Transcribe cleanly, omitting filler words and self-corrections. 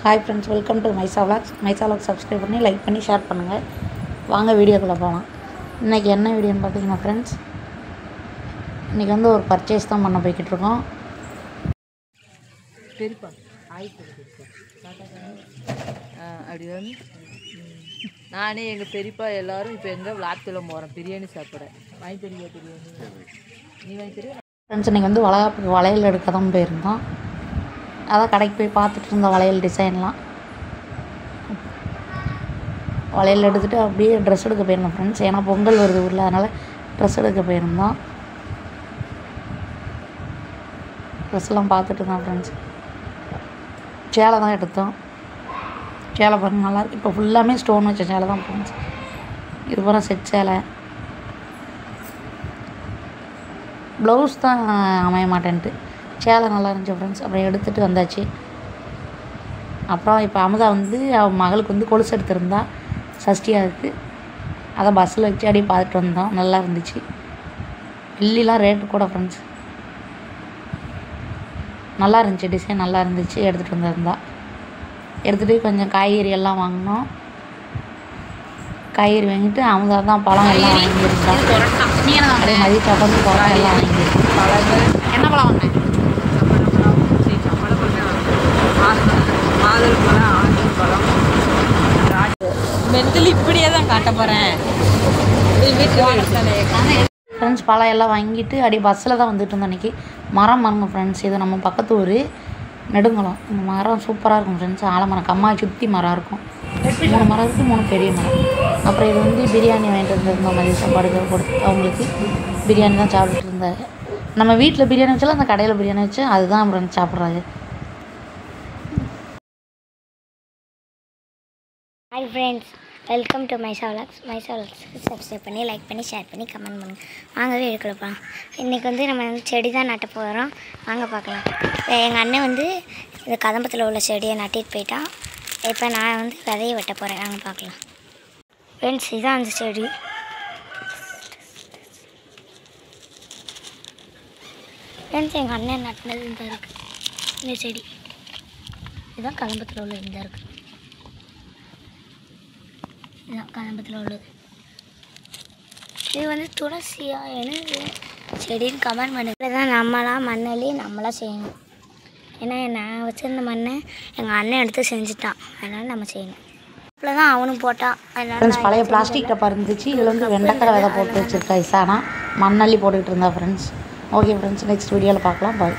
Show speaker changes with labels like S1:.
S1: Hi friends, welcome to Mieza vlogs subscribe பண்ணி like பண்ணி share பண்ணுங்கள். வாங்க வீடியோக்குள்ளே போகலாம். இன்றைக்கி என்ன வீடியோன்னு பார்த்தீங்கன்னா ஃப்ரெண்ட்ஸ், இன்றைக்கி வந்து ஒரு பர்ச்சேஸ் தான் பண்ண போய்கிட்ருக்கோம்.
S2: பெரியப்பா அப்படி வந்து நானே எங்கள் பெரியப்பா எல்லோரும் இப்போ எங்கே விளாத்துல போகிறோம் பிரியாணி சாப்பிட. வாங்கி தெரியா பிரியாணி நீ வாங்கி தெரியும்
S1: ஃப்ரெண்ட்ஸ். இன்றைக்கி வந்து வளையல் எடுக்க தான் போயிருந்தோம். அதான் கடைக்கு போய் பார்த்துட்டு இருந்தோம் வளையல் டிசைன்லாம். வளையல் எடுத்துகிட்டு அப்படியே ட்ரெஸ் எடுக்க போயிருந்தோம் ஃப்ரெண்ட்ஸ். ஏன்னா பொங்கல் வருது ஊரில், அதனால் ட்ரெஸ் எடுக்க போயிருந்தோம். ட்ரெஸ்லாம் பார்த்துட்டு இருந்தோம் ஃப்ரெண்ட்ஸ். சேலை தான் எடுத்தோம். சேலை பாருங்க நல்லாயிருக்கு. இப்போ ஃபுல்லாமே ஸ்டோன் வச்ச சேலை தான் ஃப்ரெண்ட்ஸ். இது பூரா செட் சேலை. ப்ளவுஸ் தான் அமைய மாட்டேன்ட்டு, சேலை நல்லா இருந்துச்சு ஃப்ரெண்ட்ஸ். அப்புறம் எடுத்துகிட்டு வந்தாச்சு. அப்புறம் இப்போ அமுதா வந்து அவன் மகளுக்கு வந்து கொலுசு எடுத்திருந்தா, சஷ்டியாக இருக்குது. அதை பஸ்ஸில் வச்சு அப்படியே பார்த்துட்டு வந்தோம். நல்லா இருந்துச்சு. வெள்ளிலாம் ரேட்டு கூட ஃப்ரெண்ட்ஸ். நல்லா இருந்துச்சு, டிசைன் நல்லா இருந்துச்சு. எடுத்துகிட்டு வந்திருந்தா. எடுத்துகிட்டு கொஞ்சம் காய்கறி எல்லாம் வாங்கினோம். காய்கறி வாங்கிட்டு அமுதா தான் பழம் எல்லாம் வாங்கியிருந்தா. அப்படியே மதிய சாப்பாடு பழம் எல்லாம் வாங்கியிருந்தோம். என்ன பழம் வாங்கினேன்?
S2: மென்டலி இப்படியே தான் காட்ட போகிறேன்.
S1: ஃப்ரெண்ட்ஸ் பழம் எல்லாம் வாங்கிட்டு அப்படியே பஸ்ஸில் தான் வந்துட்டு இருந்தோம். அன்றைக்கி மரம் பாருங்க ஃப்ரெண்ட்ஸ். இது நம்ம பக்கத்து ஊர் நெடுங்குளம். இந்த மரம் சூப்பராக இருக்கும் ஃப்ரெண்ட்ஸ். ஆலமரம் கம்மாய் சுற்றி மரம் இருக்கும். 3 மரம் இருக்குது, 3 பெரிய மரம். அப்புறம் இது வந்து பிரியாணி வாங்கிட்டு வந்துருந்தோம். மதிய சாப்பாடு கொடுத்து அவங்களுக்கு பிரியாணி தான் சாப்பிட்டுட்டு இருந்தாங்க. நம்ம வீட்டில் பிரியாணி வச்சாலும் அந்த கடையில் பிரியாணி வச்சு அதுதான் ஃப்ரெண்ட்ஸ் சாப்பிட்றாங்க.
S3: Hi friends, welcome to Mieza vlogs subscribe பண்ணி லைக் பண்ணி ஷேர் பண்ணி கமெண்ட் பண்ணுங்கள். வாங்கவே எடுக்கலாம். இன்றைக்கி வந்து நம்ம வந்து செடி தான் நட்ட போகிறோம். வாங்க பார்க்கலாம். எங்கள் அண்ணன் வந்து இந்த கதம்பத்தில் உள்ள செடியை நட்டிட்டு போயிட்டான். இப்போ நான் வந்து விதையை வெட்ட போகிறேன். வாங்க பார்க்கலாம். ஃப்ரெண்ட்ஸ் இதுதான் அந்த செடி. ஃப்ரெண்ட்ஸ் எங்கள் அண்ணன் நட்டினது இந்த இருக்குது. இந்த செடி இதுதான் கதம்பத்தில் உள்ள இந்த இருக்குது. இதுதான் கதம்பத்தில் உள்ளது. இது வந்து துளசியா என்னது செடின்னு கமெண்ட் பண்ணுறது தான். நம்மளாம் மண்ணலி நம்மளாம் செய்யணும். ஏன்னா நான் வச்சுருந்த மண்ணை எங்கள் அண்ணன் எடுத்து செஞ்சுட்டான். அதனால் நம்ம செய்யணும். இவ்வளோ தான் அவனும் போட்டான்.
S1: ஃப்ரெண்ட்ஸ் பழைய பிளாஸ்டிக் டப்பா இருந்துச்சு. இதில் வந்து வெண்டைக்காய் விதை போட்டு வச்சுருக்கா இசானா. மண்ணள்ளி போட்டுக்கிட்டு இருந்தா ஃப்ரெண்ட்ஸ். ஓகே ஃப்ரெண்ட்ஸ், நெக்ஸ்ட் வீடியோவில் பார்க்கலாம். பாய்.